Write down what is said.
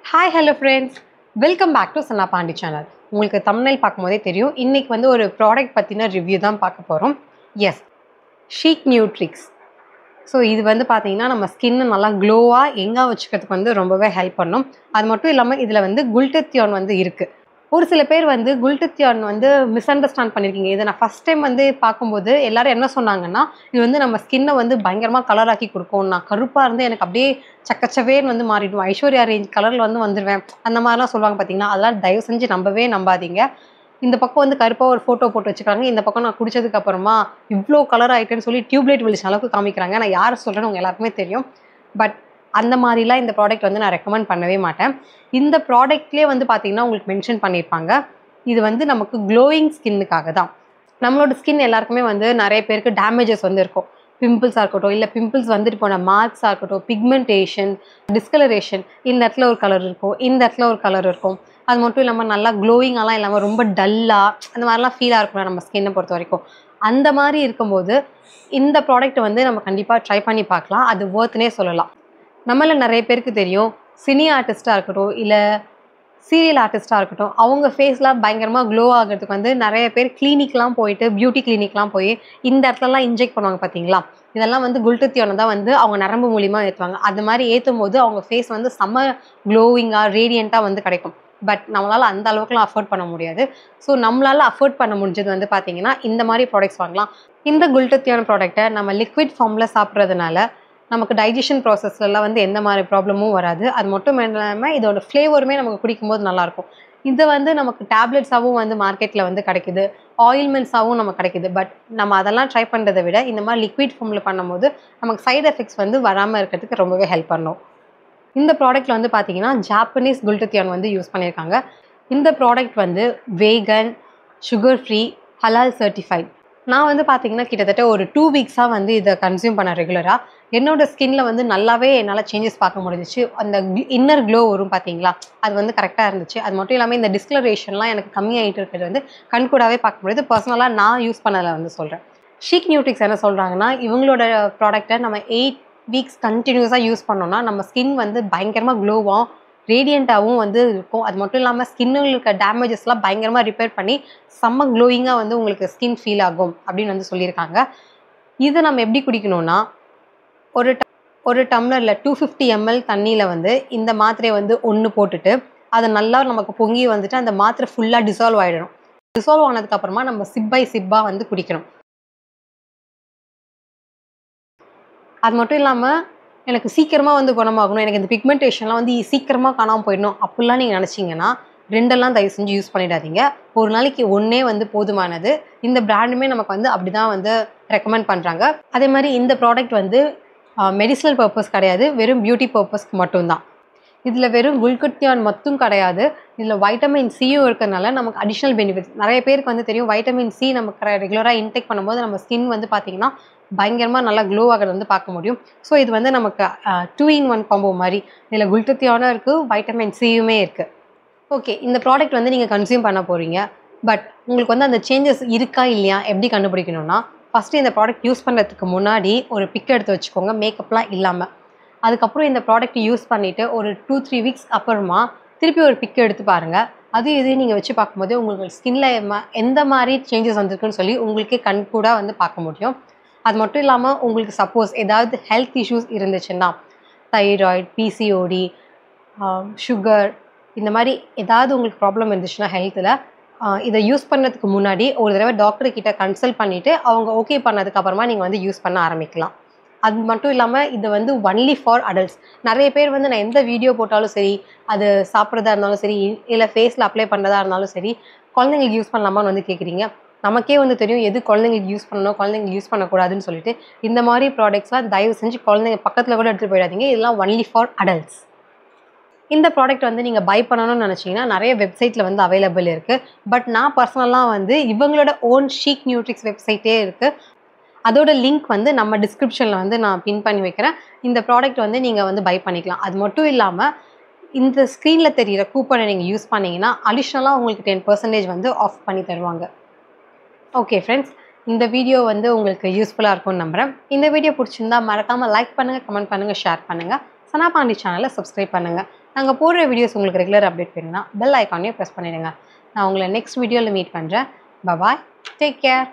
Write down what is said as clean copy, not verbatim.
Hi hello friends, welcome back to Channa Pandi channel. உங்களுக்கு thumbnail பார்க்கும்போதே தெரியும், இன்றைக்கி வந்து ஒரு ப்ராடக்ட் பற்றின ரிவ்யூ தான் பார்க்க போகிறோம். எஸ், ஷீக் நியூட்ரிக்ஸ். ஸோ இது வந்து பார்த்தீங்கன்னா நம்ம ஸ்கின்னை நல்லா க்ளோவாக எங்காக வச்சுக்கிறதுக்கு வந்து ரொம்பவே ஹெல்ப் பண்ணும். அது மட்டும் இல்லாமல் இதில் வந்து குளுட்டத்தியோன் வந்து இருக்குது. ஒரு சில பேர் வந்து குளுட்டத்தியோன் வந்து மிஸ் அண்டர்ஸ்டாண்ட் பண்ணியிருக்கீங்க. இதை நான் ஃபஸ்ட் டைம் வந்து பார்க்கும்போது எல்லாரும் என்ன சொன்னாங்கன்னா, இது வந்து நம்ம ஸ்கின்னை வந்து பயங்கரமாக கலராக்கி கொடுக்கும். நான் கருப்பாக இருந்து எனக்கு அப்படியே சக்கச்சவேன்னு வந்து மாறிடும், ஐஸ்வர்யா ரேஞ்ச் கலரில் வந்து வந்துடுவேன், அந்த மாதிரிலாம் சொல்லுவாங்க பார்த்தீங்கன்னா. அதெல்லாம் தயவு செஞ்சு நம்பாதீங்க. இந்த பக்கம் வந்து கருப்பாக ஒரு ஃபோட்டோ போட்டு வச்சுக்கிறாங்க, இந்த பக்கம் நான் குடிச்சதுக்கு அப்புறமா இவ்வளோ கலர் ஆகிட்டேன்னு சொல்லி டியூப்லைட் வெளிச்ச அளவுக்கு காமிக்கிறாங்க. நான் யாரை சொல்கிறேன்னு உங்கள் எல்லாருக்குமே தெரியும். பட் அந்த மாதிரிலாம் இந்த ப்ராடக்ட் வந்து நான் ரெக்கமெண்ட் பண்ணவே மாட்டேன். இந்த ப்ராடக்ட்லேயே வந்து பார்த்தீங்கன்னா உங்களுக்கு மென்ஷன் பண்ணியிருப்பாங்க, இது வந்து நமக்கு க்ளோயிங் ஸ்கின்னுக்காக தான். நம்மளோட ஸ்கின் எல்லாருக்குமே வந்து நிறைய பேருக்கு டேமேஜஸ் வந்து இருக்கும். பிம்பிள்ஸாக இருக்கட்டும், இல்லை பிம்பிள்ஸ் வந்துட்டு போன மார்க்ஸாக இருக்கட்டும், பிக்மெண்டேஷன், டிஸ்கலரேஷன், இந்த இடத்துல ஒரு கலர் இருக்கும், இந்த இடத்துல ஒரு கலர் இருக்கும். அது மட்டும் இல்லாமல் நல்லா க்ளோயிங்காலாம் இல்லாமல் ரொம்ப டல்லாக அந்த மாதிரிலாம் ஃபீலாக இருக்கும்ல நம்ம ஸ்கின்னை பொறுத்த வரைக்கும். அந்த மாதிரி இருக்கும்போது இந்த ப்ராடக்ட் வந்து நம்ம கண்டிப்பாக ட்ரை பண்ணி பார்க்கலாம். அது ஒர்த்துனே சொல்லலாம். நம்மள நிறைய பேருக்கு தெரியும், சினி ஆர்டிஸ்ட்டாக இருக்கட்டும், இல்லை சீரியல் ஆர்டிஸ்ட்டாக இருக்கட்டும், அவங்க ஃபேஸ்லாம் பயங்கரமாக க்ளோ ஆகிறதுக்கு வந்து நிறைய பேர் கிளினிக்லாம் போயிட்டு, பியூட்டி கிளினிக்லாம் போய் இந்த இடத்துலலாம் இன்ஜெக்ட் பண்ணுவாங்க பார்த்தீங்களா. இதெல்லாம் வந்து குளுட்டத்தியோனை தான் வந்து அவங்க நரம்பு மூலிமா ஏற்றுவாங்க. அது மாதிரி ஏற்றும் போது அவங்க ஃபேஸ் வந்து செம்ம க்ளோவிங்காக ரேடியண்ட்டாக வந்து கிடைக்கும். பட் நம்மளால் அந்த அளவுக்குலாம் அஃபோர்ட் பண்ண முடியாது. ஸோ நம்மளால் அஃபோர்ட் பண்ண முடிஞ்சது வந்து பார்த்தீங்கன்னா இந்த மாதிரி ப்ராடக்ட்ஸ் வாங்கலாம். இந்த குளுட்டத்தியோன் ப்ராடக்ட்டை நம்ம லிக்விட் ஃபார்மில் சாப்பிட்றதுனால நமக்கு டைஜஷன் ப்ராசஸ்லலாம் வந்து எந்த மாதிரி ப்ராப்ளமும் வராது. அது மட்டும் இல்லாமல் இதோட ஃப்ளேவருமே நமக்கு குடிக்கும்போது நல்லாயிருக்கும். இது வந்து நமக்கு டேப்லெட்ஸாகவும் வந்து மார்க்கெட்டில் வந்து கிடைக்குது, ஆயில்மெண்ட்ஸாகவும் நமக்கு கிடைக்குது. பட் நம்ம அதெல்லாம் ட்ரை பண்ணுறதை விட இந்த மாதிரி லிக்விட் ஃபார்மில் பண்ணும்போது நமக்கு சைட் எஃபெக்ட்ஸ் வந்து வராமல் இருக்கிறதுக்கு ரொம்பவே ஹெல்ப் பண்ணும். இந்த ப்ராடக்ட்டில் வந்து பார்த்தீங்கன்னா ஜாப்பனீஸ் குளுட்டத்தியோன் வந்து யூஸ் பண்ணியிருக்காங்க. இந்த ப்ராடக்ட் வந்து வேகன், சுகர் ஃப்ரீ, ஹலால் சர்டிஃபைட். நான் வந்து பார்த்தீங்கன்னா கிட்டத்தட்ட ஒரு 2 வீக்ஸாக வந்து இதை கன்சியூம் பண்ண ரெகுலராக. என்னோட ஸ்கின்ல வந்து நல்லாவே என்னால் சேஞ்சஸ் பார்க்க முடிஞ்சிச்சு. அந்த இன்னர் க்ளோ வரும் பார்த்தீங்களா, அது வந்து கரெக்டாக இருந்துச்சு. அது மட்டும் இல்லாமல் இந்த டிஸ்கலரேஷன்லாம் எனக்கு கம்மியாகிட்டு இருக்கிறது வந்து கண்கூடாவே பார்க்க முடியுது. பர்சனலாக நான் யூஸ் பண்ணதில் வந்து சொல்கிறேன். ஷீக் நியூட்ரிக்ஸ் என்ன சொல்கிறாங்கன்னா, இவங்களோட ப்ராடக்ட்டை நம்ம 8 வீக்ஸ் கண்டினியூஸாக யூஸ் பண்ணோம்னா நம்ம ஸ்கின் வந்து பயங்கரமாக க்ளோவாகவும் ரேடியண்ட்டாகவும் வந்து இருக்கும். அது மட்டும் இல்லாமல் ஸ்கின்னில் இருக்க டேமேஜஸ்லாம் பயங்கரமாக ரிப்பேர் பண்ணி செம்ம க்ளோயிங்காக வந்து உங்களுக்கு ஸ்கின் ஃபீல் ஆகும் அப்படின்னு வந்து சொல்லியிருக்காங்க. இதை நம்ம எப்படி குடிக்கணும்னா, ஒரு டம்ளரில் 250 ml தண்ணியில் வந்து இந்த மாத்திரையை வந்து ஒன்று போட்டுட்டு அதை நல்லா நமக்கு பொங்கி வந்துட்டு அந்த மாத்திரை ஃபுல்லாக டிசால்வ் ஆகிடணும். டிசால்வ் ஆனதுக்கப்புறமா நம்ம சிப் பை சிப்பாக வந்து குடிக்கணும். அது மட்டும் இல்லாமல் எனக்கு சீக்கிரமாக வந்து குணமாகணும், எனக்கு இந்த பிக்மெண்டேஷன்லாம் வந்து சீக்கிரமாக காணாமல் போயிடணும் அப்படிலாம் நீங்கள் நினச்சிங்கன்னா ரெண்டெல்லாம் தயவு செஞ்சு யூஸ் பண்ணிடாதீங்க. ஒரு நாளைக்கு ஒன்றே வந்து போதுமானது. இந்த பிராண்டுமே நமக்கு வந்து அப்படி தான் வந்து ரெக்கமெண்ட் பண்ணுறாங்க. அதே மாதிரி இந்த ப்ராடக்ட் வந்து மெடிசினல் பர்பஸ் கிடையாது, வெறும் பியூட்டி பர்பஸ்க்கு மட்டும்தான். இதில் வெறும் குளுட்டத்தியோன் மட்டும் கிடையாது, இதில் வைட்டமின் சியும் இருக்கிறதுனால நமக்கு அடிஷ்னல் பெனிஃபிட்ஸ் நிறைய பேருக்கு வந்து தெரியும். வைட்டமின் சி நமக்கு ரெகுலராக இன்டேக் பண்ணும்போது நம்ம ஸ்கின் வந்து பார்த்திங்கன்னா பயங்கரமாக நல்லா க்ளோ ஆகிறது வந்து பார்க்க முடியும். ஸோ இது வந்து நமக்கு 2-in-1 காம்போ மாதிரி. இதில் குளுட்டத்தியோனும் இருக்குது, வைட்டமின் சியுமே இருக்குது. ஓகே, இந்த ப்ராடக்ட் வந்து நீங்கள் கன்சியூம் பண்ண போகிறீங்க. பட் உங்களுக்கு வந்து அந்த சேஞ்சஸ் இருக்கா இல்லையா எப்படி கண்டுபிடிக்கணும்னா, ஃபஸ்ட்டு இந்த ப்ராடக்ட் யூஸ் பண்ணுறதுக்கு முன்னாடி ஒரு பிக் எடுத்து வச்சுக்கோங்க, மேக்கப்லாம் இல்லாமல். அதுக்கப்புறம் இந்த ப்ராடக்ட் யூஸ் பண்ணிவிட்டு ஒரு 2-3 வீக்ஸ் அப்புறமா திருப்பி ஒரு பிக் எடுத்து பாருங்கள். இதையும் நீங்கள் வச்சு பார்க்கும்போது உங்களுக்கு ஸ்கின்னில் எந்த மாதிரி சேஞ்சஸ் வந்திருக்குன்னு சொல்லி உங்களுக்கே கண்கூட வந்து பார்க்க முடியும். அது மட்டும் இல்லாமல் உங்களுக்கு சப்போஸ் ஏதாவது ஹெல்த் இஷ்யூஸ் இருந்துச்சுன்னா, தைராய்டு, பிசிஓடி, சுகர், இந்த மாதிரி ஏதாவது உங்களுக்கு ப்ராப்ளம் இருந்துச்சுன்னா ஹெல்த்தில், இதை யூஸ் பண்ணுறதுக்கு முன்னாடி ஒரு தடவை டாக்டர்கிட்ட கன்சல்ட் பண்ணிவிட்டு அவங்க ஓகே பண்ணதுக்கப்புறமா நீங்கள் வந்து யூஸ் பண்ண ஆரம்பிக்கலாம். அது மட்டும் இல்லாமல் இது வந்து ஒன்லி ஃபார் அடல்ட்ஸ். நிறைய பேர் வந்து நான் எந்த வீடியோ போட்டாலும் சரி, அது சாப்பிட்றதா இருந்தாலும் சரி, இல்லை ஃபேஸில் அப்ளை பண்ணுறதா இருந்தாலும் சரி, குழந்தைங்களுக்கு யூஸ் பண்ணலாமான்னு வந்து கேட்குறீங்க. நமக்கே வந்து தெரியும் எது குழந்தைங்களுக்கு யூஸ் பண்ணணும், குழந்தைங்களுக்கு யூஸ் பண்ணக்கூடாதுன்னு சொல்லிட்டு. இந்த மாதிரி ப்ராடக்ட்ஸ்லாம் தயவு செஞ்சு குழந்தைங்க பக்கத்தில் கூட எடுத்துகிட்டு போயிடாதீங்க. இதெல்லாம் ஒன்லி ஃபார் அடல்ட்ஸ். இந்த ப்ராடக்ட் வந்து நீங்கள் பை பண்ணணும்னு நினச்சிங்கன்னா நிறைய வெப்சைட்டில் வந்து அவைலபிள் இருக்குது. பட் நான் பர்சனலாக வந்து இவங்களோட ஓன் ஷீக் நியூட்ரிக்ஸ் வெப்சைட்டே இருக்குது. அதோட லிங்க் வந்து நம்ம டிஸ்கிரிப்ஷனில் வந்து நான் பின் பண்ணி வைக்கிறேன். இந்த ப்ராடக்ட் வந்து நீங்கள் வந்து பை பண்ணிக்கலாம். அது மட்டும் இல்லாமல் இந்த ஸ்க்ரீனில் தெரிகிற கூப்பனை நீங்கள் யூஸ் பண்ணிங்கன்னா அடிஷ்னலாக உங்களுக்கு 10% வந்து ஆஃப் பண்ணி தருவாங்க. ஓகே ஃப்ரெண்ட்ஸ், இந்த வீடியோ வந்து உங்களுக்கு யூஸ்ஃபுல்லாக இருக்கும்னு நம்புகிறேன். இந்த வீடியோ பிடிச்சிருந்தா மறக்காமல் லைக் பண்ணுங்கள், கமெண்ட் பண்ணுங்கள், ஷேர் பண்ணுங்கள். சனா பாண்டி சேனலை சப்ஸ்கிரைப் பண்ணுங்கள். நாங்கள் போடுற வீடியோஸ் உங்களுக்கு ரெகுலர் அப்டேட் வேணும்னா பெல் ஐக்கானையும் ப்ரெஸ் பண்ணிடுங்க. நான் உங்களை நெக்ஸ்ட் வீடியோவில் மீட் பண்ணுறேன். பாய், டேக் கேர்.